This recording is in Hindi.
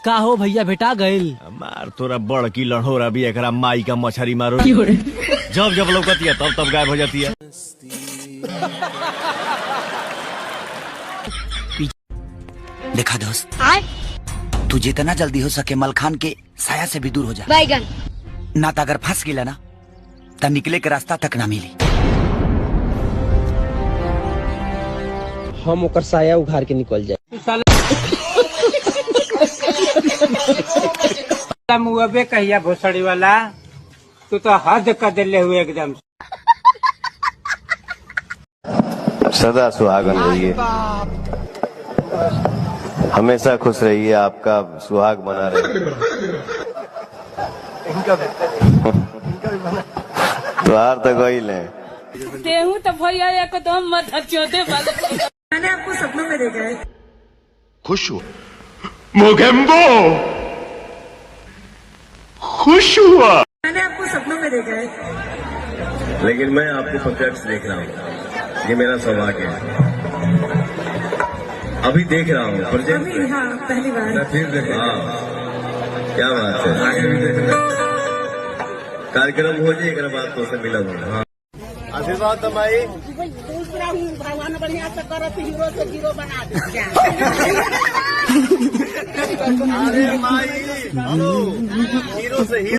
का हो भैया भेटा गइल? मार तोरा बड़ की लड़ोरा भी एकरा माई का मछरी मारो। जब जब लौकती है तब तब गायब हो जाती है। देखा दोस्त, तू जितना जल्दी हो सके मलखान के साया से भी दूर हो जा। बैगन ना तो अगर फंस गिला ना तो निकले के रास्ता तक ना मिली। हम ओकर साया उघार के निकल जाए। मुआबे कहिया भोसड़ी वाला, तू तो हद कर दिले हुए एकदम। सदा सुहागन रहिए, हमेशा खुश रहिए, आपका सुहाग बना रहे। त्योहार तो गईल है। गेहूँ तो भैया एकदम मत चोदे वाले। मैंने आपको सपनों में देखा है। खुश हुआ मोगेम्बो, खुश हुआ। मैंने आपको सपनों में देखा है। लेकिन मैं आपको प्रत्यक्ष देख रहा हूँ, ये मेरा सौभाग्य है। अभी देख रहा हूँ, अभी हाँ पहली बार। फिर देख रहा हूँ। क्या बात है, आगे भी देखना। कार्यक्रम हो जाए एक बात तो उसे मिला दूंगा। आशीर्वाद दमाई। भगवान बढ़िया से करो, हीरो से हीरो बना दे। अरे माई, हीरो से हीरो